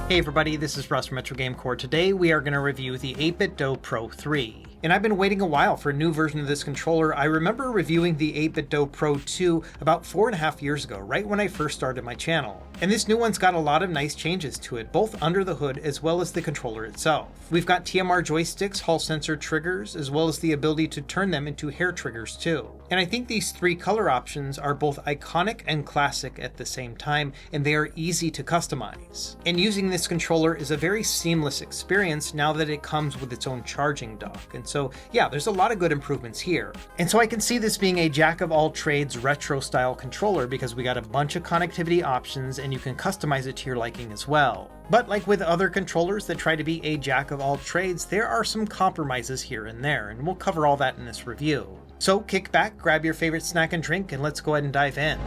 Hey everybody, this is Russ from Metro Game Core. Today we are going to review the 8BitDo Pro 3. And I've been waiting a while for a new version of this controller. I remember reviewing the 8BitDo Pro 2 about 4.5 years ago, right when I first started my channel. And this new one's got a lot of nice changes to it, both under the hood as well as the controller itself. We've got TMR joysticks, Hall sensor triggers, as well as the ability to turn them into hair triggers too. And I think these three color options are both iconic and classic at the same time, and they are easy to customize. And using this controller is a very seamless experience now that it comes with its own charging dock. And so yeah, there's a lot of good improvements here. And so I can see this being a jack of all trades retro style controller because we got a bunch of connectivity options and you can customize it to your liking as well. But like with other controllers that try to be a jack of all trades, there are some compromises here and there, and we'll cover all that in this review. So kick back, grab your favorite snack and drink, and let's go ahead and dive in.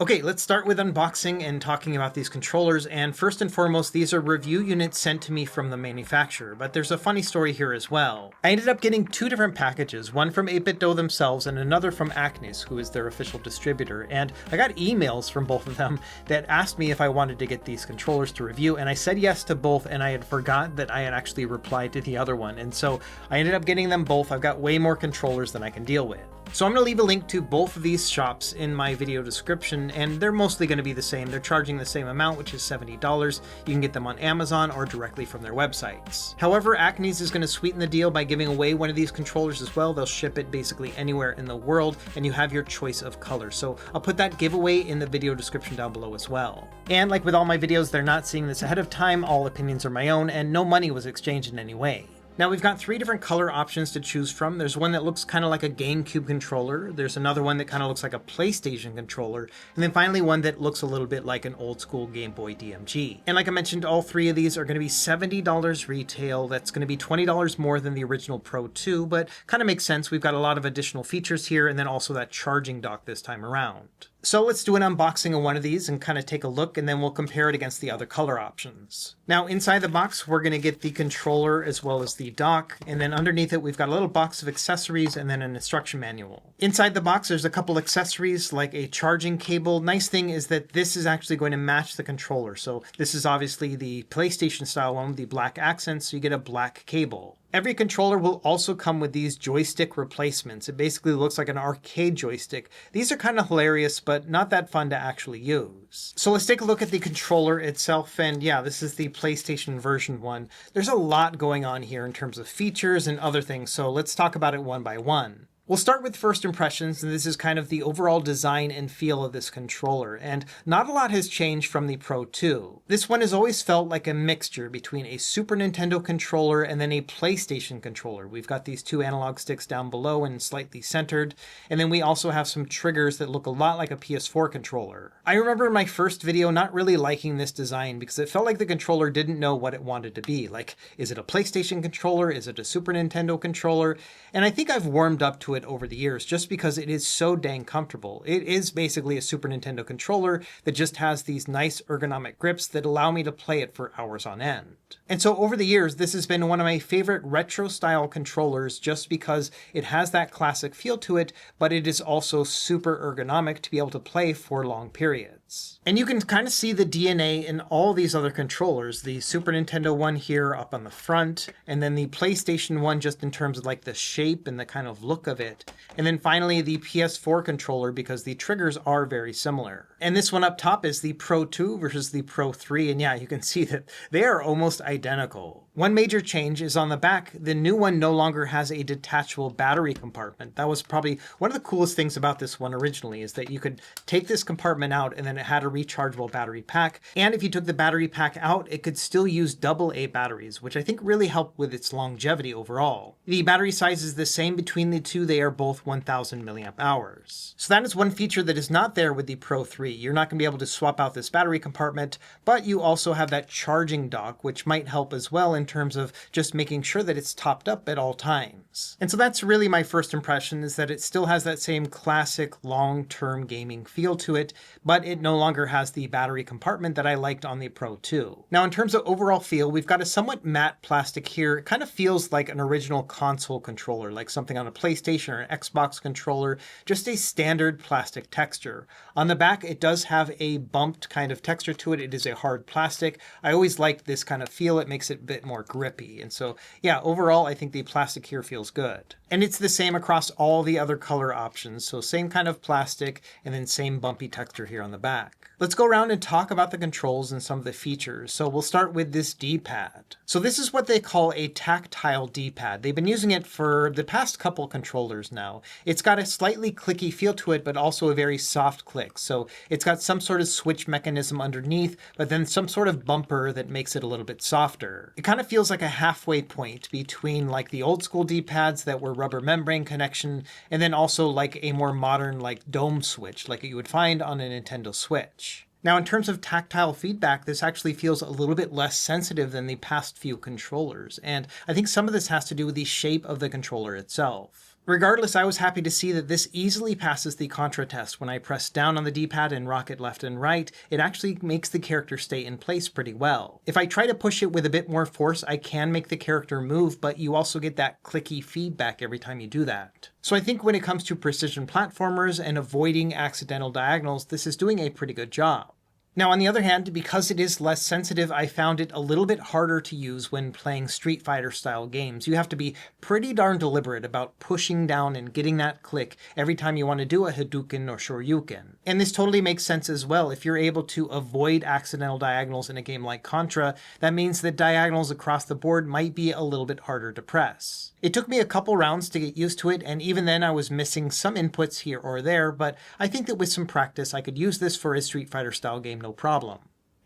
Okay, let's start with unboxing and talking about these controllers, and first and foremost, these are review units sent to me from the manufacturer, but there's a funny story here as well. I ended up getting two different packages, one from 8BitDo themselves and another from Acnes, who is their official distributor, and I got emails from both of them that asked me if I wanted to get these controllers to review, and I said yes to both, and I had forgot that I had actually replied to the other one, and so I ended up getting them both. I've got way more controllers than I can deal with. So I'm going to leave a link to both of these shops in my video description, and they're mostly going to be the same. They're charging the same amount, which is $70. You can get them on Amazon or directly from their websites. However, Acnes is going to sweeten the deal by giving away one of these controllers as well. They'll ship it basically anywhere in the world, and you have your choice of color. So I'll put that giveaway in the video description down below as well. And like with all my videos, they're not seeing this ahead of time. All opinions are my own, and no money was exchanged in any way. Now we've got three different color options to choose from. There's one that looks kind of like a GameCube controller, there's another one that kind of looks like a PlayStation controller, and then finally one that looks a little bit like an old school Game Boy DMG. And like I mentioned, all three of these are going to be $70 retail. That's going to be $20 more than the original Pro 2, but kind of makes sense. We've got a lot of additional features here, and then also that charging dock this time around. So let's do an unboxing of one of these and kind of take a look, and then we'll compare it against the other color options. Now inside the box, we're going to get the controller as well as the dock, and then underneath it we've got a little box of accessories and then an instruction manual. Inside the box there's a couple accessories like a charging cable. Nice thing is that this is actually going to match the controller. So this is obviously the PlayStation style one with the black accents, so you get a black cable. Every controller will also come with these joystick replacements. It basically looks like an arcade joystick. These are kind of hilarious, but not that fun to actually use. So let's take a look at the controller itself, and yeah, this is the PlayStation version one. There's a lot going on here in terms of features and other things, so let's talk about it one by one. We'll start with first impressions, and this is kind of the overall design and feel of this controller, and not a lot has changed from the Pro 2. This one has always felt like a mixture between a Super Nintendo controller and then a PlayStation controller. We've got these two analog sticks down below and slightly centered, and then we also have some triggers that look a lot like a PS4 controller. I remember in my first video not really liking this design because it felt like the controller didn't know what it wanted to be. Like, is it a PlayStation controller? Is it a Super Nintendo controller? And I think I've warmed up to it over the years just because it is so dang comfortable. It is basically a Super Nintendo controller that just has these nice ergonomic grips that allow me to play it for hours on end. And so over the years, this has been one of my favorite retro style controllers just because it has that classic feel to it, but it is also super ergonomic to be able to play for long periods. And you can kind of see the DNA in all these other controllers, the Super Nintendo one here up on the front, and then the PlayStation one just in terms of like the shape and the kind of look of it. And then finally the PS4 controller because the triggers are very similar. And this one up top is the Pro 2 versus the Pro 3, and yeah, you can see that they are almost identical. One major change is on the back. The new one no longer has a detachable battery compartment. That was probably one of the coolest things about this one originally, is that you could take this compartment out and then it had a rechargeable battery pack. And if you took the battery pack out, it could still use AA batteries, which I think really helped with its longevity overall. The battery size is the same between the two. They are both 1000 milliamp hours. So that is one feature that is not there with the Pro 3. You're not going to be able to swap out this battery compartment, but you also have that charging dock, which might help as well in terms of just making sure that it's topped up at all times. And so that's really my first impression, is that it still has that same classic long-term gaming feel to it, but it no longer has the battery compartment that I liked on the Pro 2. Now, in terms of overall feel, we've got a somewhat matte plastic here. It kind of feels like an original console controller, like something on a PlayStation or an Xbox controller, just a standard plastic texture. On the back, it does have a bumped kind of texture to it. It is a hard plastic. I always like this kind of feel. It makes it a bit more grippy. And so, yeah, overall, I think the plastic here feels good. And it's the same across all the other color options. So same kind of plastic and then same bumpy texture here on the back. Let's go around and talk about the controls and some of the features. So we'll start with this D-pad. So this is what they call a tactile D-pad. They've been using it for the past couple controllers now. It's got a slightly clicky feel to it, but also a very soft click. So it's got some sort of switch mechanism underneath, but then some sort of bumper that makes it a little bit softer. It kind of feels like a halfway point between like the old school D-pads that were rubber membrane connection, and then also like a more modern like dome switch like you would find on a Nintendo Switch. Now, in terms of tactile feedback, this actually feels a little bit less sensitive than the past few controllers, and I think some of this has to do with the shape of the controller itself. Regardless, I was happy to see that this easily passes the Contra test. When I press down on the D-pad and rock it left and right, it actually makes the character stay in place pretty well. If I try to push it with a bit more force, I can make the character move, but you also get that clicky feedback every time you do that. So I think when it comes to precision platformers and avoiding accidental diagonals, this is doing a pretty good job. Now, on the other hand, because it is less sensitive, I found it a little bit harder to use when playing Street Fighter style games. You have to be pretty darn deliberate about pushing down and getting that click every time you want to do a Hadouken or Shoryuken. And this totally makes sense as well. If you're able to avoid accidental diagonals in a game like Contra, that means that diagonals across the board might be a little bit harder to press. It took me a couple rounds to get used to it, and even then I was missing some inputs here or there, but I think that with some practice I could use this for a Street Fighter style game no problem.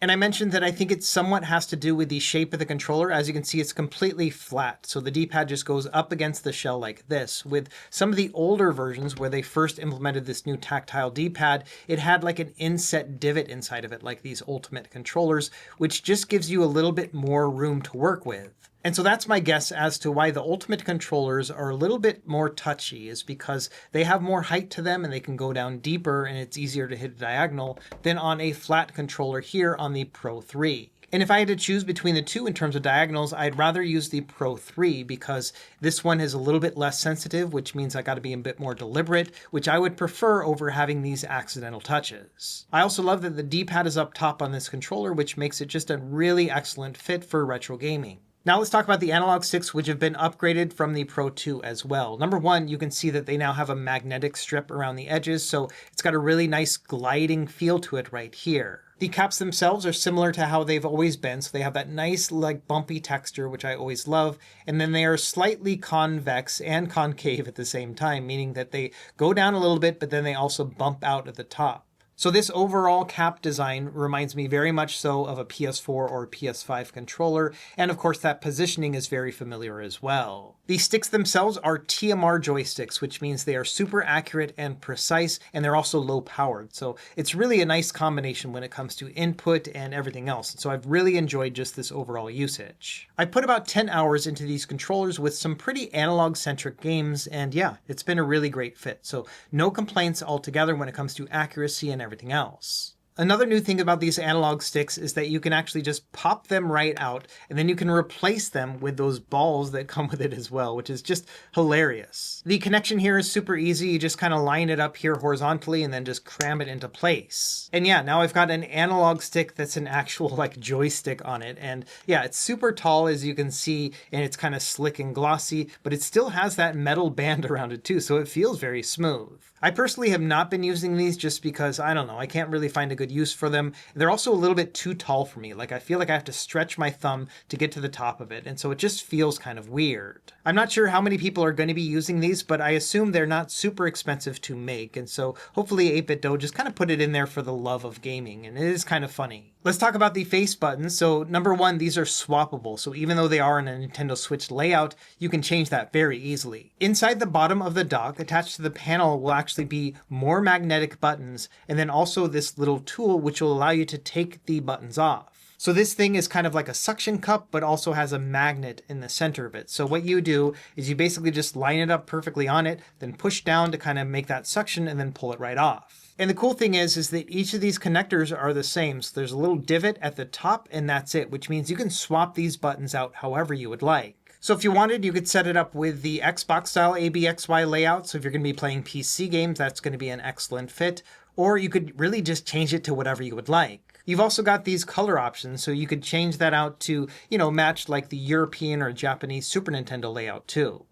And I mentioned that I think it somewhat has to do with the shape of the controller. As you can see, it's completely flat, so the D-pad just goes up against the shell like this. With some of the older versions where they first implemented this new tactile D-pad, it had like an inset divot inside of it, like these Ultimate controllers, which just gives you a little bit more room to work with. And so that's my guess as to why the Ultimate controllers are a little bit more touchy, is because they have more height to them and they can go down deeper and it's easier to hit a diagonal than on a flat controller here on the Pro 3. And if I had to choose between the two in terms of diagonals, I'd rather use the Pro 3 because this one is a little bit less sensitive, which means I got to be a bit more deliberate, which I would prefer over having these accidental touches. I also love that the D-pad is up top on this controller, which makes it just a really excellent fit for retro gaming. Now let's talk about the analog sticks, which have been upgraded from the Pro 2 as well. Number one, you can see that they now have a magnetic strip around the edges, so it's got a really nice gliding feel to it right here. The caps themselves are similar to how they've always been, so they have that nice like bumpy texture, which I always love, and then they are slightly convex and concave at the same time, meaning that they go down a little bit, but then they also bump out at the top. So this overall cap design reminds me very much so of a PS4 or PS5 controller, and of course that positioning is very familiar as well. The sticks themselves are TMR joysticks, which means they are super accurate and precise, and they're also low powered. So it's really a nice combination when it comes to input and everything else. So I've really enjoyed just this overall usage. I put about 10 hours into these controllers with some pretty analog-centric games, and yeah, it's been a really great fit. So no complaints altogether when it comes to accuracy and everything else. Another new thing about these analog sticks is that you can actually just pop them right out, and then you can replace them with those balls that come with it as well, which is just hilarious. The connection here is super easy. You just kind of line it up here horizontally and then just cram it into place. And yeah, now I've got an analog stick that's an actual like joystick on it. And yeah, it's super tall as you can see, and it's kind of slick and glossy, but it still has that metal band around it too, so it feels very smooth. I personally have not been using these just because, I don't know, I can't really find a good use for them. They're also a little bit too tall for me. Like I feel like I have to stretch my thumb to get to the top of it, and so it just feels kind of weird. I'm not sure how many people are going to be using these, but I assume they're not super expensive to make, and so hopefully 8BitDo just kind of put it in there for the love of gaming, and it is kind of funny. Let's talk about the face buttons. So number one, these are swappable. So even though they are in a Nintendo Switch layout, you can change that very easily. Inside the bottom of the dock, attached to the panel, will actually be more magnetic buttons, and then also this little tool which will allow you to take the buttons off. So this thing is kind of like a suction cup, but also has a magnet in the center of it. So what you do is you basically just line it up perfectly on it, then push down to kind of make that suction and then pull it right off. And the cool thing is that each of these connectors are the same. So there's a little divot at the top and that's it, which means you can swap these buttons out however you would like. So if you wanted, you could set it up with the Xbox style ABXY layout. So if you're going to be playing PC games, that's going to be an excellent fit. Or you could really just change it to whatever you would like. You've also got these color options, so you could change that out to, match like the European or Japanese Super Nintendo layout too.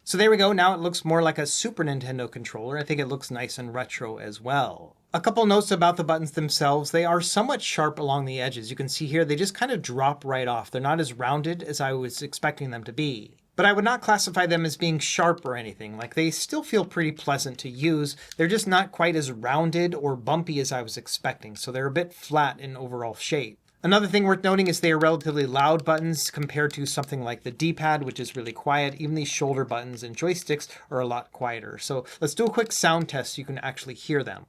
So there we go. Now it looks more like a Super Nintendo controller. I think it looks nice and retro as well. A couple notes about the buttons themselves. They are somewhat sharp along the edges. You can see here, they just kind of drop right off. They're not as rounded as I was expecting them to be. But I would not classify them as being sharp or anything. Like, they still feel pretty pleasant to use. They're just not quite as rounded or bumpy as I was expecting. So they're a bit flat in overall shape. Another thing worth noting is they are relatively loud buttons compared to something like the D-pad, which is really quiet. Even these shoulder buttons and joysticks are a lot quieter. So let's do a quick sound test so you can actually hear them.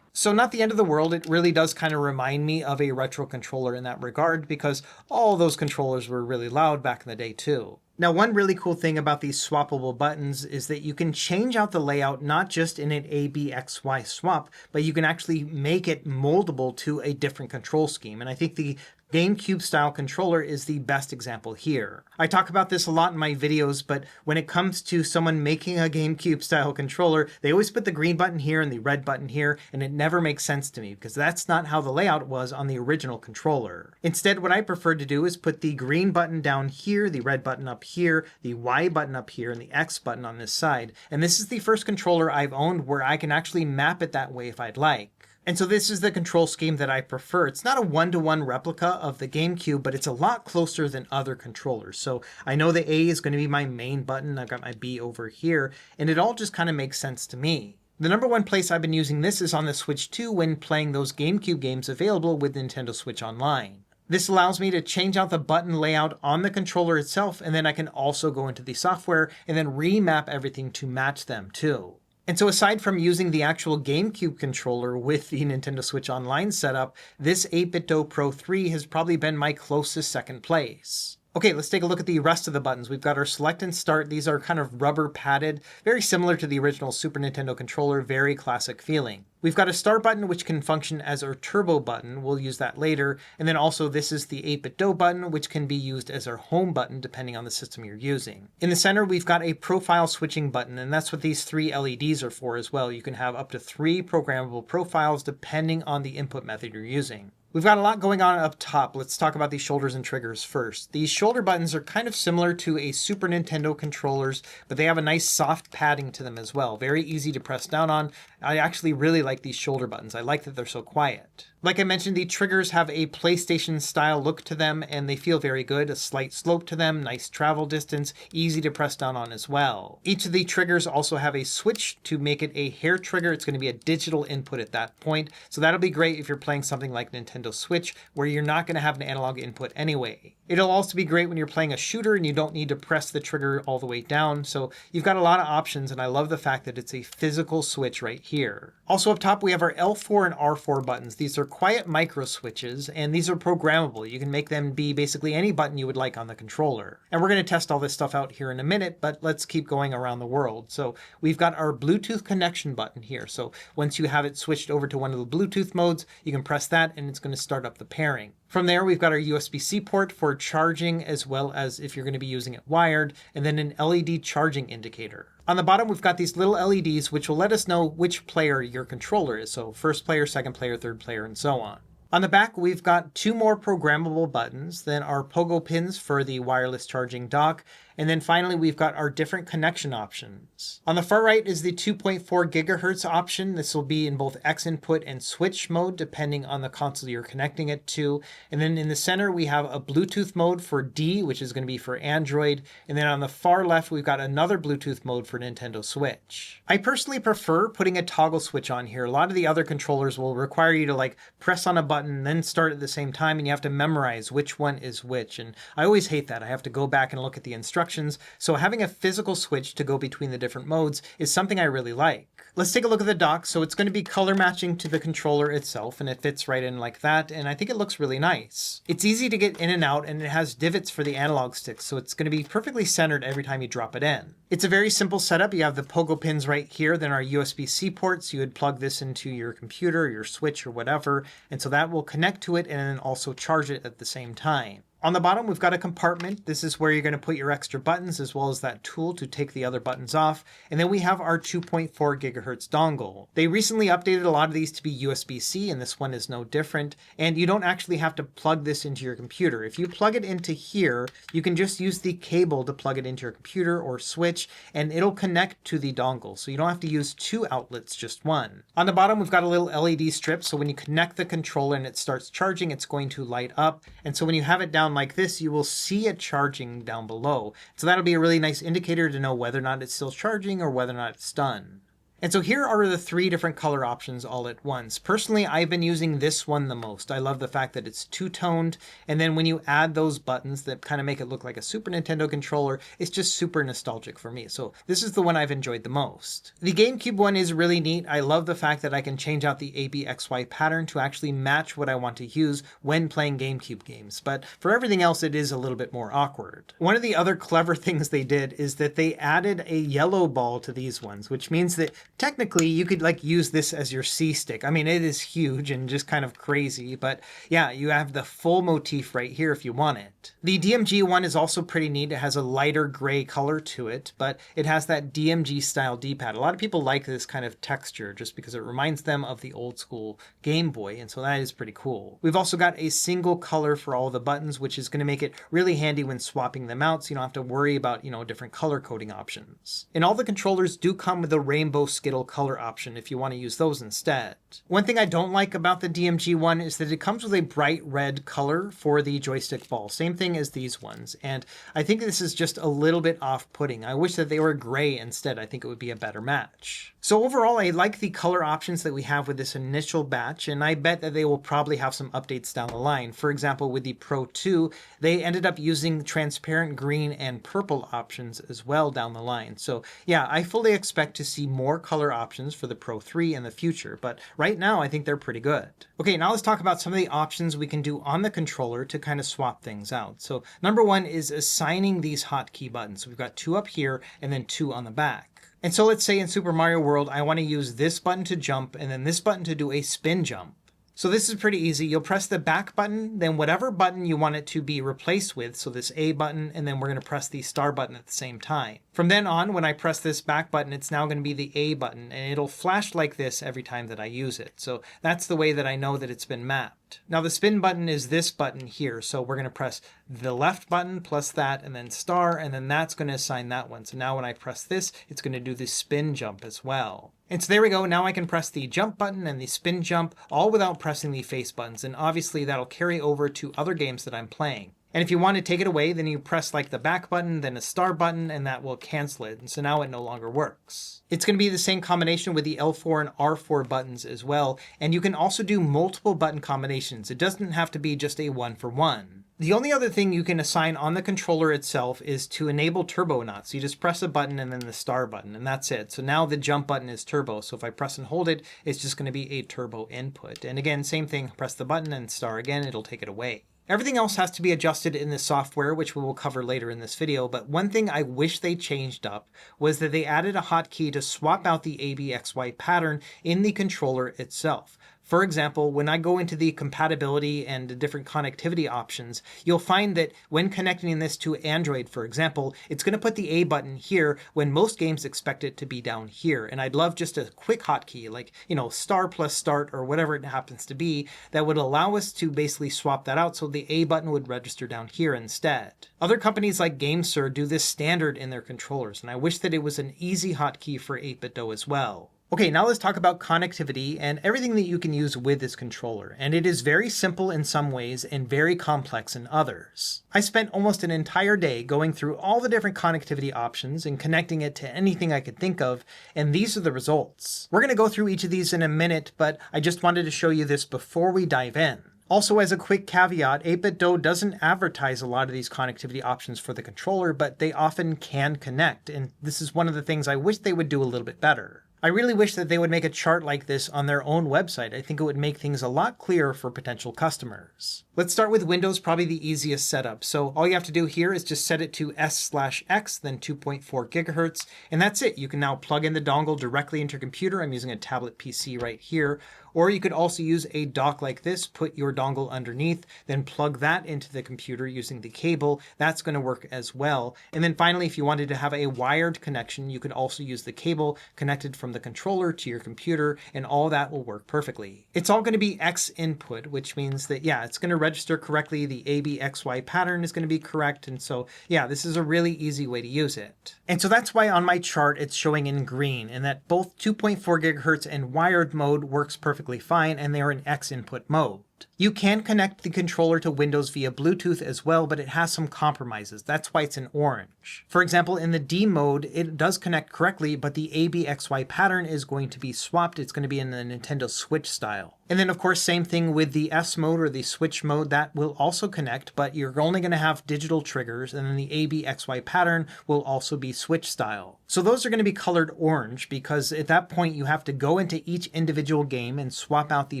So not the end of the world. It really does kind of remind me of a retro controller in that regard because all those controllers were really loud back in the day too. Now, one really cool thing about these swappable buttons is that you can change out the layout not just in an ABXY swap, but you can actually make it moldable to a different control scheme. And I think the GameCube style controller is the best example here. I talk about this a lot in my videos, but when it comes to someone making a GameCube style controller, they always put the green button here and the red button here, and it never makes sense to me because that's not how the layout was on the original controller. Instead, what I prefer to do is put the green button down here, the red button up here, the Y button up here, and the X button on this side. And this is the first controller I've owned where I can actually map it that way if I'd like. And so this is the control scheme that I prefer. It's not a one-to-one replica of the GameCube, but it's a lot closer than other controllers. So I know the A is going to be my main button. I've got my B over here, and it all just kind of makes sense to me. The number one place I've been using this is on the Switch 2 when playing those GameCube games available with Nintendo Switch Online. This allows me to change out the button layout on the controller itself, and then I can also go into the software and then remap everything to match them too. And so aside from using the actual GameCube controller with the Nintendo Switch Online setup, this 8BitDo Pro 3 has probably been my closest second place. Okay, let's take a look at the rest of the buttons. We've got our select and start. These are kind of rubber padded, very similar to the original Super Nintendo controller, very classic feeling. We've got a start button, which can function as our turbo button. We'll use that later. And then also this is the 8BitDo button, which can be used as our home button depending on the system you're using. In the center, we've got a profile switching button, and that's what these 3 LEDs are for as well. You can have up to 3 programmable profiles depending on the input method you're using. We've got a lot going on up top. Let's talk about these shoulders and triggers first. These shoulder buttons are kind of similar to a Super Nintendo controllers, but they have a nice soft padding to them as well. Very easy to press down on. I actually really like these shoulder buttons. I like that they're so quiet. Like I mentioned, the triggers have a PlayStation style look to them and they feel very good. A slight slope to them, nice travel distance, easy to press down on as well. Each of the triggers also have a switch to make it a hair trigger. It's going to be a digital input at that point. So that'll be great if you're playing something like Nintendo Switch where you're not going to have an analog input anyway. It'll also be great when you're playing a shooter and you don't need to press the trigger all the way down. So you've got a lot of options and I love the fact that it's a physical switch right here. Also up top, we have our L4 and R4 buttons. These are quiet micro switches and these are programmable. You can make them be basically any button you would like on the controller. And we're going to test all this stuff out here in a minute, but let's keep going around the world. So we've got our Bluetooth connection button here. So once you have it switched over to one of the Bluetooth modes, you can press that and it's going to start up the pairing. From there, we've got our USB-C port for charging as well as if you're going to be using it wired, and then an LED charging indicator. On the bottom, we've got these little LEDs which will let us know which player your controller is. So first player, second player, third player, and so on. On the back, we've got 2 more programmable buttons, then our pogo pins for the wireless charging dock, And then finally, we've got our different connection options. On the far right is the 2.4 gigahertz option. This will be in both X input and switch mode, depending on the console you're connecting it to. And then in the center, we have a Bluetooth mode for D, which is going to be for Android. And then on the far left, we've got another Bluetooth mode for Nintendo Switch. I personally prefer putting a toggle switch on here. A lot of the other controllers will require you to like press on a button, then start at the same time, and you have to memorize which one is which. And I always hate that. I have to go back and look at the instructions. So having a physical switch to go between the different modes is something I really like. Let's take a look at the dock. So it's going to be color matching to the controller itself, and it fits right in like that. And I think it looks really nice. It's easy to get in and out, and it has divots for the analog sticks. So it's going to be perfectly centered every time you drop it in. It's a very simple setup. You have the pogo pins right here, then our USB-C ports. You would plug this into your computer, your Switch, or whatever. And so that will connect to it and then also charge it at the same time. On the bottom, we've got a compartment. This is where you're going to put your extra buttons as well as that tool to take the other buttons off. And then we have our 2.4 gigahertz dongle. They recently updated a lot of these to be USB-C, and this one is no different. And you don't actually have to plug this into your computer. If you plug it into here, you can just use the cable to plug it into your computer or Switch, and it'll connect to the dongle. So you don't have to use two outlets, just one. On the bottom, we've got a little LED strip. So when you connect the controller and it starts charging, it's going to light up. And so when you have it down like this, you will see it charging down below. So that'll be a really nice indicator to know whether or not it's still charging or whether or not it's done. And so here are the three different color options all at once. Personally, I've been using this one the most. I love the fact that it's two-toned, and then when you add those buttons that kind of make it look like a Super Nintendo controller, it's just super nostalgic for me. So this is the one I've enjoyed the most. The GameCube one is really neat. I love the fact that I can change out the ABXY pattern to actually match what I want to use when playing GameCube games. But for everything else, it is a little bit more awkward. One of the other clever things they did is that they added a yellow ball to these ones, which means that technically you could like use this as your C stick. I mean, it is huge and just kind of crazy, but yeah, you have the full motif right here if you want it. The DMG one is also pretty neat. It has a lighter gray color to it, but it has that DMG style D-pad. A lot of people like this kind of texture just because it reminds them of the old school Game Boy, and so that is pretty cool. We've also got a single color for all the buttons, which is going to make it really handy when swapping them out, so you don't have to worry about, different color coding options. And all the controllers do come with a rainbow Skittle color option if you want to use those instead. One thing I don't like about the DMG one is that it comes with a bright red color for the joystick ball. Same thing as these ones. And I think this is just a little bit off-putting. I wish that they were gray instead. I think it would be a better match. So overall, I like the color options that we have with this initial batch, and I bet that they will probably have some updates down the line. For example, with the Pro 2, they ended up using transparent green and purple options as well down the line. So yeah, I fully expect to see more color options for the Pro 3 in the future, but right now I think they're pretty good. Okay, now let's talk about some of the options we can do on the controller to kind of swap things out. So number one is assigning these hotkey buttons. So we've got two up here and then two on the back. And so let's say in Super Mario World, I want to use this button to jump and then this button to do a spin jump. So this is pretty easy. You'll press the back button, then whatever button you want it to be replaced with. So this A button, and then we're going to press the star button at the same time. From then on, when I press this back button, it's now going to be the A button, and it'll flash like this every time that I use it. So that's the way that I know that it's been mapped. Now the spin button is this button here. So we're going to press the left button plus that, and then star, and then that's going to assign that one. So now when I press this, it's going to do the spin jump as well. And so there we go. Now I can press the jump button and the spin jump all without pressing the face buttons. And obviously that'll carry over to other games that I'm playing. And if you want to take it away, then you press like the back button, then a star button, and that will cancel it. And so now it no longer works. It's going to be the same combination with the L4 and R4 buttons as well. And you can also do multiple button combinations. It doesn't have to be just a 1-for-1. The only other thing you can assign on the controller itself is to enable turbo not. So you just press a button and then the star button, and that's it. So now the jump button is turbo. So if I press and hold it, it's just going to be a turbo input. And again, same thing, press the button and star again, it'll take it away. Everything else has to be adjusted in the software, which we will cover later in this video, but one thing I wish they changed up was that they added a hotkey to swap out the ABXY pattern in the controller itself. For example, when I go into the compatibility and the different connectivity options, you'll find that when connecting this to Android, for example, it's going to put the A button here when most games expect it to be down here. And I'd love just a quick hotkey, like, star plus start or whatever it happens to be, that would allow us to basically swap that out so the A button would register down here instead. Other companies like GameSir do this standard in their controllers, and I wish that it was an easy hotkey for 8BitDo as well. Okay, now let's talk about connectivity and everything that you can use with this controller, and it is very simple in some ways and very complex in others. I spent almost an entire day going through all the different connectivity options and connecting it to anything I could think of, and these are the results. We're going to go through each of these in a minute, but I just wanted to show you this before we dive in. Also, as a quick caveat, 8BitDo doesn't advertise a lot of these connectivity options for the controller, but they often can connect, and this is one of the things I wish they would do a little bit better. I really wish that they would make a chart like this on their own website. I think it would make things a lot clearer for potential customers. Let's start with Windows, probably the easiest setup. So all you have to do here is just set it to S/X, then 2.4 gigahertz, and that's it. You can now plug in the dongle directly into your computer. I'm using a tablet PC right here. Or you could also use a dock like this, put your dongle underneath, then plug that into the computer using the cable. That's going to work as well. And then finally, if you wanted to have a wired connection, you could also use the cable connected from the controller to your computer, and all that will work perfectly. It's all going to be X input, which means that, yeah, it's going to register correctly. The ABXY pattern is going to be correct. And so, yeah, this is a really easy way to use it. And so that's why on my chart, it's showing in green, and that both 2.4 gigahertz and wired mode works perfectly fine, and they're in X input mode. You can connect the controller to Windows via Bluetooth as well, but it has some compromises. That's why it's in orange. For example, in the D mode, it does connect correctly, but the ABXY pattern is going to be swapped. It's going to be in the Nintendo Switch style. And then, of course, same thing with the S mode or the Switch mode. That will also connect, but you're only going to have digital triggers, and then the ABXY pattern will also be Switch style. So those are going to be colored orange because at that point you have to go into each individual game and swap out the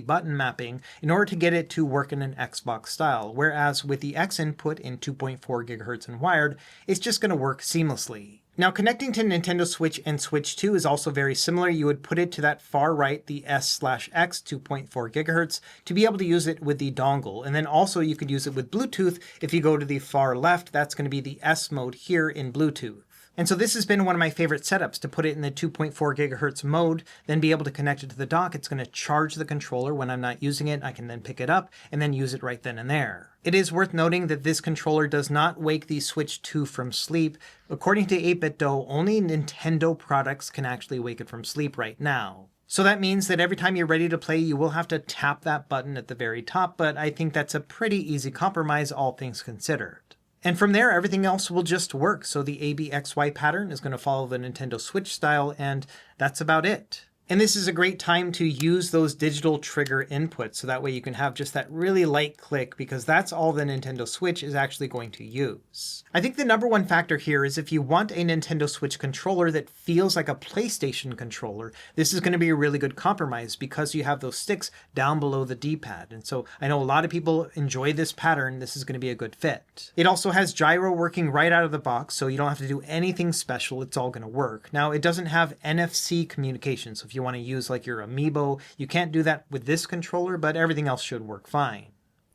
button mapping in order to get it to work in an Xbox style, whereas with the X input in 2.4 gigahertz and wired, it's just going to work seamlessly. Now, connecting to Nintendo Switch and Switch 2 is also very similar. You would put it to that far right, the S/X 2.4 gigahertz, to be able to use it with the dongle. And then also you could use it with Bluetooth. If you go to the far left, that's going to be the S mode here in Bluetooth. And so this has been one of my favorite setups, to put it in the 2.4 gigahertz mode, then be able to connect it to the dock. It's going to charge the controller when I'm not using it. I can then pick it up and then use it right then and there. It is worth noting that this controller does not wake the Switch 2 from sleep. According to 8BitDo, only Nintendo products can actually wake it from sleep right now. So that means that every time you're ready to play, you will have to tap that button at the very top, but I think that's a pretty easy compromise, all things considered. And from there, everything else will just work. So the ABXY pattern is going to follow the Nintendo Switch style, and that's about it. And this is a great time to use those digital trigger inputs, so that way you can have just that really light click, because that's all the Nintendo Switch is actually going to use. I think the number one factor here is if you want a Nintendo Switch controller that feels like a PlayStation controller, this is going to be a really good compromise because you have those sticks down below the D-pad. And so I know a lot of people enjoy this pattern. This is going to be a good fit. It also has gyro working right out of the box, so you don't have to do anything special. It's all going to work. Now, it doesn't have NFC communication, so if you want to use like your Amiibo, you can't do that with this controller, but everything else should work fine.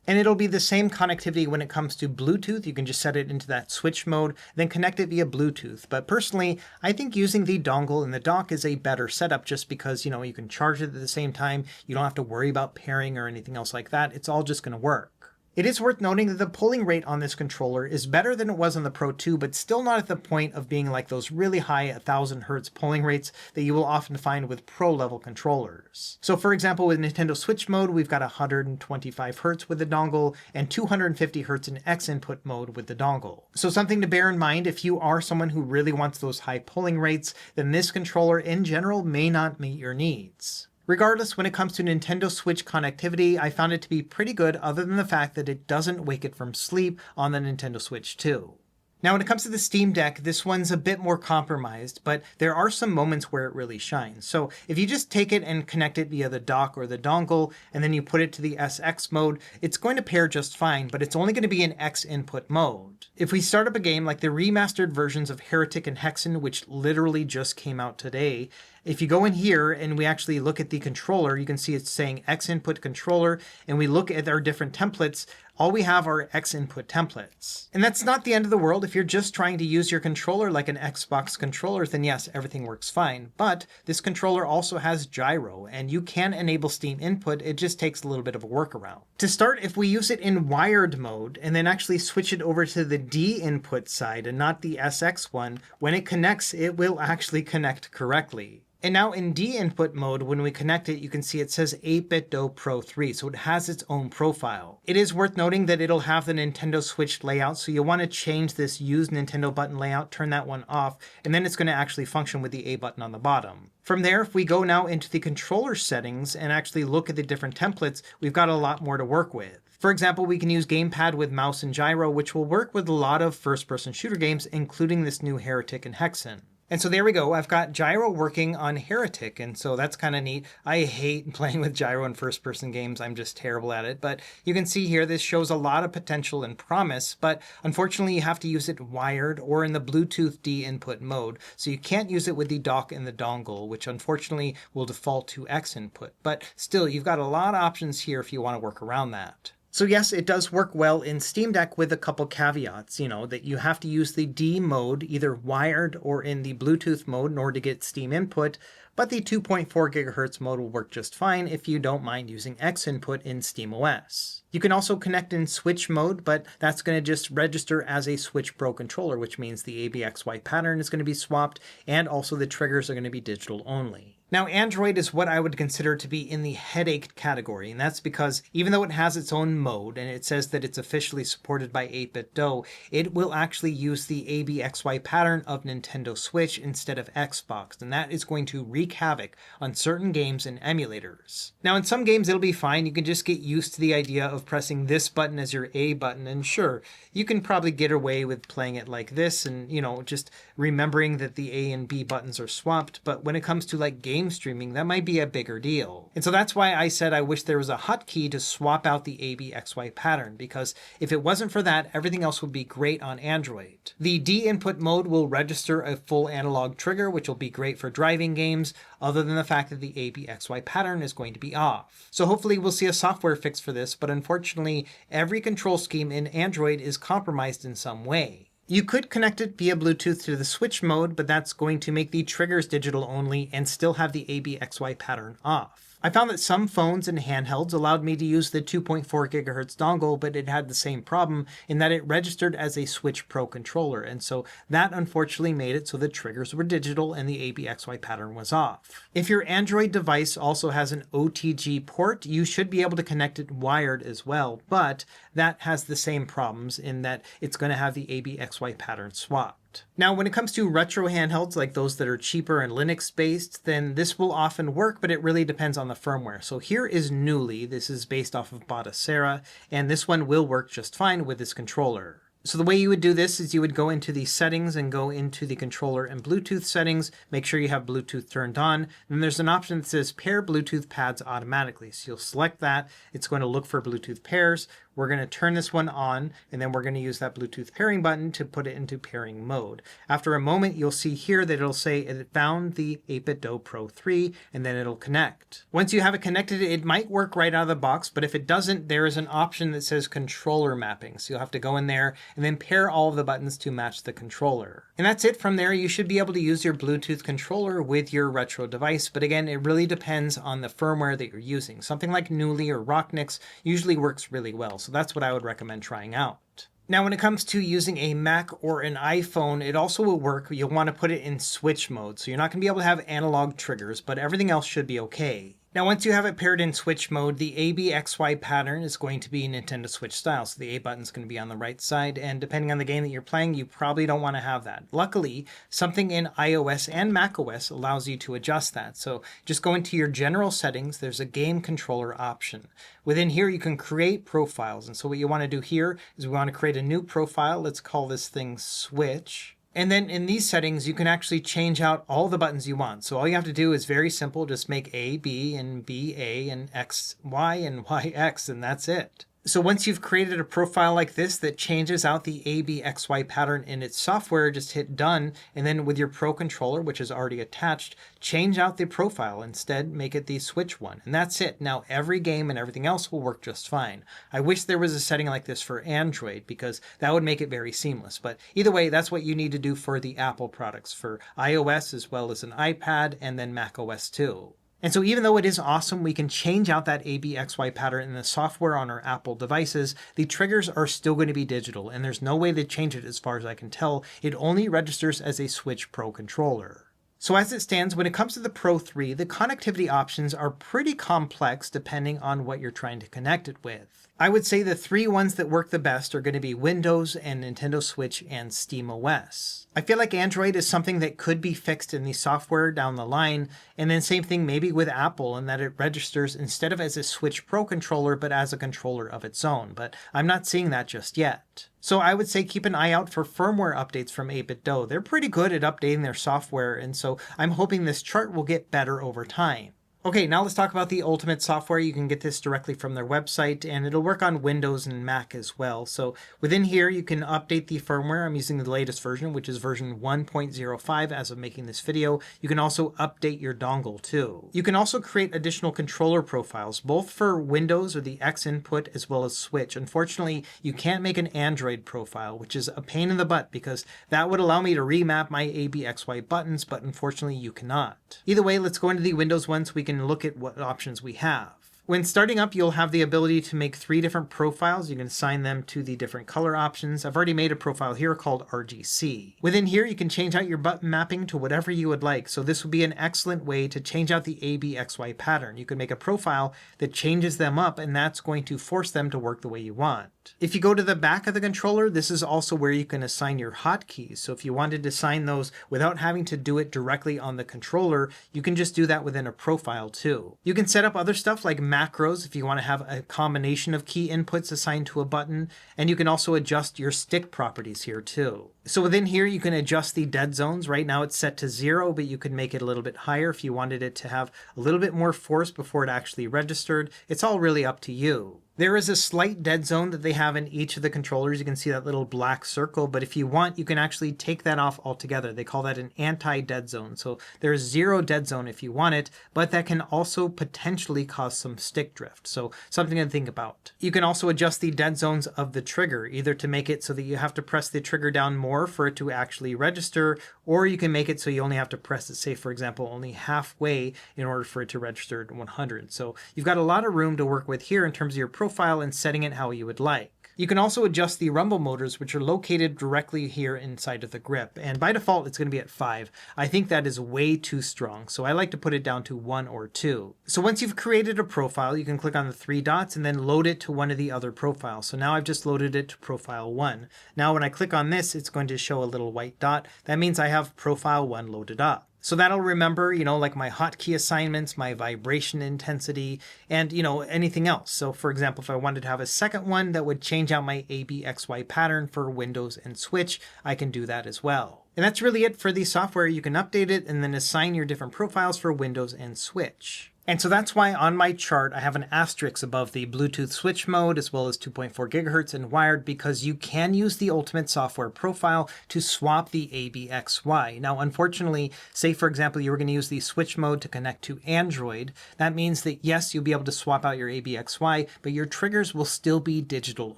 And it'll be the same connectivity when it comes to Bluetooth. You can just set it into that Switch mode, then connect it via Bluetooth. But personally, I think using the dongle and the dock is a better setup just because, you can charge it at the same time. You don't have to worry about pairing or anything else like that. It's all just going to work. It is worth noting that the polling rate on this controller is better than it was on the Pro 2, but still not at the point of being like those really high 1000 Hz polling rates that you will often find with Pro level controllers. So for example, with Nintendo Switch mode, we've got 125 Hz with the dongle and 250 Hz in X input mode with the dongle. So something to bear in mind, if you are someone who really wants those high polling rates, then this controller in general may not meet your needs. Regardless, when it comes to Nintendo Switch connectivity, I found it to be pretty good, other than the fact that it doesn't wake it from sleep on the Nintendo Switch 2. Now, when it comes to the Steam Deck, this one's a bit more compromised, but there are some moments where it really shines. So if you just take it and connect it via the dock or the dongle, and then you put it to the SX mode, it's going to pair just fine, but it's only going to be in X input mode. If we start up a game like the remastered versions of Heretic and Hexen, which literally just came out today, If you go in here and we actually look at the controller, you can see it's saying X input controller, and we look at our different templates, all we have are X input templates. And that's not the end of the world. If you're just trying to use your controller like an Xbox controller, then yes, everything works fine. But this controller also has gyro, and you can enable Steam input. It just takes a little bit of a workaround. To start, if we use it in wired mode and then actually switch it over to the D input side and not the SX one, when it connects, it will actually connect correctly. And now in D input mode, when we connect it, you can see it says 8BitDo Pro 3, so it has its own profile. It is worth noting that it'll have the Nintendo Switch layout, so you'll want to change this Use Nintendo button layout, turn that one off, and then it's going to actually function with the A button on the bottom. From there, if we go now into the controller settings and actually look at the different templates, we've got a lot more to work with. For example, we can use gamepad with mouse and gyro, which will work with a lot of first-person shooter games, including this new Heretic and Hexen. And so there we go. I've got gyro working on Heretic, and so that's kind of neat. I hate playing with gyro in first-person games. I'm just terrible at it. But you can see here, this shows a lot of potential and promise, but unfortunately you have to use it wired or in the Bluetooth D input mode. So you can't use it with the dock and the dongle, which unfortunately will default to X input. But still, you've got a lot of options here if you want to work around that. So yes, it does work well in Steam Deck with a couple caveats, that you have to use the D mode, either wired or in the Bluetooth mode in order to get Steam input, but the 2.4 GHz mode will work just fine if you don't mind using X input in SteamOS. You can also connect in Switch mode, but that's going to just register as a Switch Pro controller, which means the ABXY pattern is going to be swapped, and also the triggers are going to be digital only. Now, Android is what I would consider to be in the headache category, and that's because even though it has its own mode, and it says that it's officially supported by 8BitDo, it will actually use the ABXY pattern of Nintendo Switch instead of Xbox, and that is going to wreak havoc on certain games and emulators. Now, in some games, it'll be fine. You can just get used to the idea of pressing this button as your A button, and sure, you can probably get away with playing it like this and, just remembering that the A and B buttons are swapped, but when it comes to like game streaming, that might be a bigger deal. And so that's why I said I wish there was a hotkey to swap out the ABXY pattern, because if it wasn't for that, everything else would be great on Android. The D input mode will register a full analog trigger, which will be great for driving games, other than the fact that the ABXY pattern is going to be off. So hopefully we'll see a software fix for this, but unfortunately, every control scheme in Android is compromised in some way. You could connect it via Bluetooth to the Switch mode, but that's going to make the triggers digital only and still have the ABXY pattern off. I found that some phones and handhelds allowed me to use the 2.4 GHz dongle, but it had the same problem in that it registered as a Switch Pro controller, and so that unfortunately made it so the triggers were digital and the ABXY pattern was off. If your Android device also has an OTG port, you should be able to connect it wired as well, but that has the same problems in that it's going to have the ABXY pattern swapped. Now, when it comes to retro handhelds like those that are cheaper and Linux-based, then this will often work, but it really depends on the firmware. So here is Newly. This is based off of Batacera, and this one will work just fine with this controller. So the way you would do this is you would go into the settings and go into the controller and Bluetooth settings, make sure you have Bluetooth turned on. Then there's an option that says pair Bluetooth pads automatically. So you'll select that. It's going to look for Bluetooth pairs. We're going to turn this one on, and then we're going to use that Bluetooth pairing button to put it into pairing mode. After a moment, you'll see here that it'll say it found the 8BitDo Pro 3, and then it'll connect. Once you have it connected, it might work right out of the box, but if it doesn't, there is an option that says controller mapping. So you'll have to go in there and then pair all of the buttons to match the controller. And that's it. From there, you should be able to use your Bluetooth controller with your retro device, but again, it really depends on the firmware that you're using. Something like Newly or Rocknix usually works really well. So that's what I would recommend trying out. Now, when it comes to using a Mac or an iPhone, it also will work. You'll want to put it in switch mode. So you're not going to be able to have analog triggers, but everything else should be okay. Now, once you have it paired in Switch mode, the ABXY pattern is going to be Nintendo Switch style. So the A button is going to be on the right side, and depending on the game that you're playing, you probably don't want to have that. Luckily, something in iOS and macOS allows you to adjust that. So just go into your general settings. There's a game controller option. Within here, you can create profiles. And so what you want to do here is we want to create a new profile. Let's call this thing Switch. And then in these settings, you can actually change out all the buttons you want. So all you have to do is very simple. Just make A, B, and B, A, and X, Y, and Y, X, and that's it. So once you've created a profile like this that changes out the ABXY pattern in its software, just hit done. And then with your Pro controller, which is already attached, change out the profile. Instead, make it the switch one. And that's it. Now every game and everything else will work just fine. I wish there was a setting like this for Android because that would make it very seamless. But either way, that's what you need to do for the Apple products, for iOS as well as an iPad and then macOS too. And so even though it is awesome, we can change out that ABXY pattern in the software on our Apple devices, the triggers are still going to be digital, and there's no way to change it as far as I can tell. It only registers as a Switch Pro controller. So as it stands, when it comes to the Pro 3, the connectivity options are pretty complex depending on what you're trying to connect it with. I would say the three ones that work the best are going to be Windows and Nintendo Switch and SteamOS. I feel like Android is something that could be fixed in the software down the line, and then same thing maybe with Apple in that it registers instead of as a Switch Pro controller, but as a controller of its own, but I'm not seeing that just yet. So I would say keep an eye out for firmware updates from 8BitDo. They're pretty good at updating their software, and so I'm hoping this chart will get better over time. Okay, now let's talk about the Ultimate software. You can get this directly from their website, and it'll work on Windows and Mac as well. So within here, you can update the firmware. I'm using the latest version, which is version 1.05 as of making this video. You can also update your dongle too. You can also create additional controller profiles, both for Windows or the X input as well as Switch. Unfortunately, you can't make an Android profile, which is a pain in the butt because that would allow me to remap my ABXY buttons, but unfortunately you cannot. Either way, let's go into the Windows one so we can look at what options we have. When starting up, you'll have the ability to make 3 different profiles. You can assign them to the different color options. I've already made a profile here called RGC. Within here, you can change out your button mapping to whatever you would like. So this would be an excellent way to change out the ABXY pattern. You can make a profile that changes them up, and that's going to force them to work the way you want. If you go to the back of the controller, this is also where you can assign your hotkeys. So if you wanted to assign those without having to do it directly on the controller, you can just do that within a profile too. You can set up other stuff like macros if you want to have a combination of key inputs assigned to a button, and you can also adjust your stick properties here too. So within here, you can adjust the dead zones. Right now it's set to 0, but you could make it a little bit higher if you wanted it to have a little bit more force before it actually registered. It's all really up to you. There is a slight dead zone that they have in each of the controllers. You can see that little black circle, but if you want, you can actually take that off altogether. They call that an anti-dead zone. So there's 0 dead zone if you want it, but that can also potentially cause some stick drift. So something to think about. You can also adjust the dead zones of the trigger, either to make it so that you have to press the trigger down more for it to actually register, or you can make it so you only have to press it, say, for example, only halfway in order for it to register at 100. So you've got a lot of room to work with here in terms of your profile and setting it how you would like. You can also adjust the rumble motors, which are located directly here inside of the grip. And by default, it's going to be at 5. I think that is way too strong, so I like to put it down to 1 or 2. So once you've created a profile, you can click on the 3 dots and then load it to one of the other profiles. So now I've just loaded it to profile 1. Now when I click on this, it's going to show a little white dot. That means I have profile 1 loaded up. So that'll remember, like my hotkey assignments, my vibration intensity, and, anything else. So for example, if I wanted to have a second one that would change out my ABXY pattern for Windows and Switch, I can do that as well. And that's really it for the software. You can update it and then assign your different profiles for Windows and Switch. And so that's why on my chart, I have an asterisk above the Bluetooth switch mode as well as 2.4 gigahertz and wired, because you can use the Ultimate software profile to swap the ABXY. Now, unfortunately, say for example, you were going to use the switch mode to connect to Android. That means that yes, you'll be able to swap out your ABXY, but your triggers will still be digital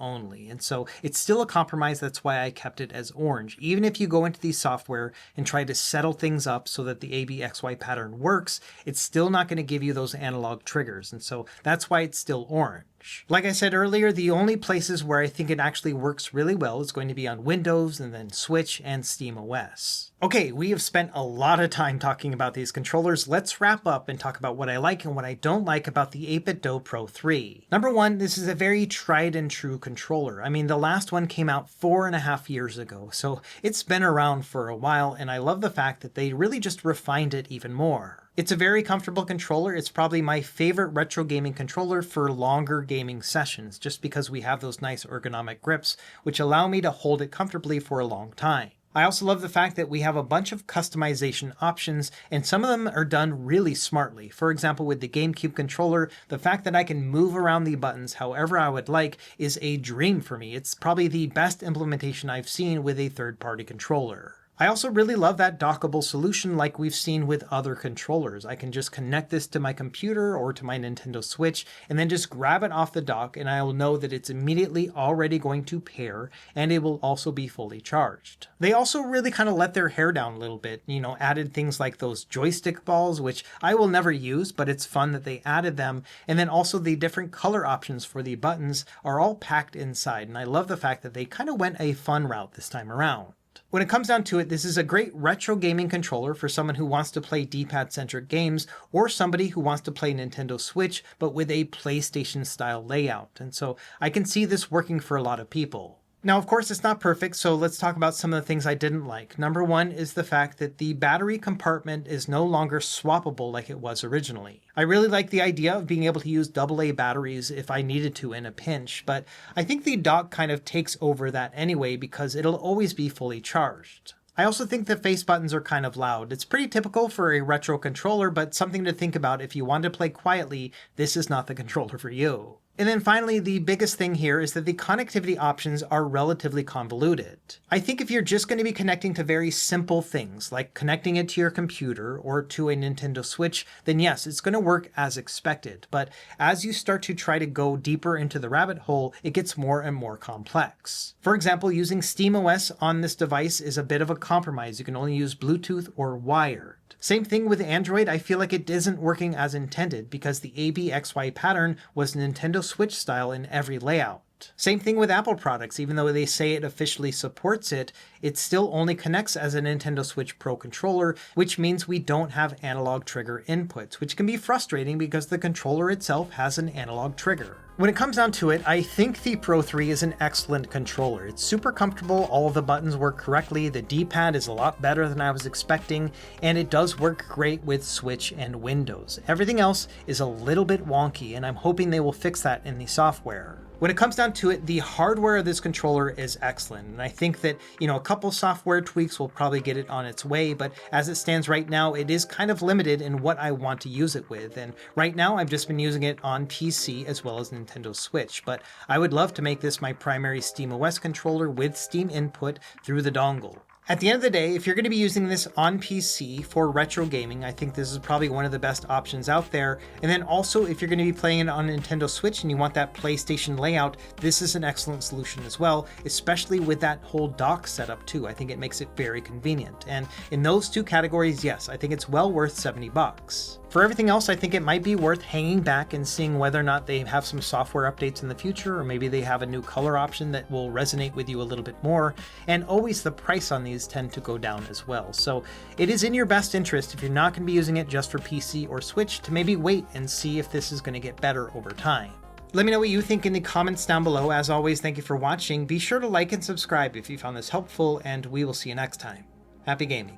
only. And so it's still a compromise. That's why I kept it as orange. Even if you go into the software and try to settle things up so that the ABXY pattern works, it's still not going to give you those analog triggers, and so that's why it's still orange. Like I said earlier, the only places where I think it actually works really well is going to be on Windows and then Switch and SteamOS. Okay, we have spent a lot of time talking about these controllers. Let's wrap up and talk about what I like and what I don't like about the 8BitDo Pro 3. Number one, this is a very tried and true controller. I mean, the last one came out 4.5 years ago, so it's been around for a while, and I love the fact that they really just refined it even more. It's a very comfortable controller. It's probably my favorite retro gaming controller for longer gaming sessions, just because we have those nice ergonomic grips, which allow me to hold it comfortably for a long time. I also love the fact that we have a bunch of customization options, and some of them are done really smartly. For example, with the GameCube controller, the fact that I can move around the buttons however I would like is a dream for me. It's probably the best implementation I've seen with a third-party controller. I also really love that dockable solution like we've seen with other controllers. I can just connect this to my computer or to my Nintendo Switch and then just grab it off the dock, and I will know that it's immediately already going to pair, and it will also be fully charged. They also really kind of let their hair down a little bit, added things like those joystick balls, which I will never use, but it's fun that they added them. And then also the different color options for the buttons are all packed inside, and I love the fact that they kind of went a fun route this time around. When it comes down to it, this is a great retro gaming controller for someone who wants to play D-pad centric games, or somebody who wants to play Nintendo Switch but with a PlayStation style layout. And so I can see this working for a lot of people. Now, of course, it's not perfect, so let's talk about some of the things I didn't like. Number one is the fact that the battery compartment is no longer swappable like it was originally. I really like the idea of being able to use AA batteries if I needed to in a pinch, but I think the dock kind of takes over that anyway because it'll always be fully charged. I also think the face buttons are kind of loud. It's pretty typical for a retro controller, but something to think about if you want to play quietly, this is not the controller for you. And then finally, the biggest thing here is that the connectivity options are relatively convoluted. I think if you're just going to be connecting to very simple things, like connecting it to your computer or to a Nintendo Switch, then yes, it's going to work as expected. But as you start to try to go deeper into the rabbit hole, it gets more and more complex. For example, using SteamOS on this device is a bit of a compromise. You can only use Bluetooth or wired. Same thing with Android. I feel like it isn't working as intended because the ABXY pattern was Nintendo Switch style in every layout. Same thing with Apple products. Even though they say it officially supports it, it still only connects as a Nintendo Switch Pro controller, which means we don't have analog trigger inputs, which can be frustrating because the controller itself has an analog trigger. When it comes down to it, I think the Pro 3 is an excellent controller. It's super comfortable, all of the buttons work correctly, the D-pad is a lot better than I was expecting, and it does work great with Switch and Windows. Everything else is a little bit wonky, and I'm hoping they will fix that in the software. When it comes down to it, the hardware of this controller is excellent, and I think that, a couple software tweaks will probably get it on its way, but as it stands right now, it is kind of limited in what I want to use it with, and right now I've just been using it on PC as well as Nintendo Switch, but I would love to make this my primary SteamOS controller with Steam input through the dongle. At the end of the day, if you're going to be using this on PC for retro gaming, I think this is probably one of the best options out there. And then also, if you're going to be playing it on Nintendo Switch and you want that PlayStation layout, this is an excellent solution as well, especially with that whole dock setup too. I think it makes it very convenient. And in those two categories, yes, I think it's well worth $70. For everything else, I think it might be worth hanging back and seeing whether or not they have some software updates in the future, or maybe they have a new color option that will resonate with you a little bit more. And always the price on these tend to go down as well. So it is in your best interest, if you're not going to be using it just for PC or Switch, to maybe wait and see if this is going to get better over time. Let me know what you think in the comments down below. As always, thank you for watching. Be sure to like and subscribe if you found this helpful, and we will see you next time. Happy gaming.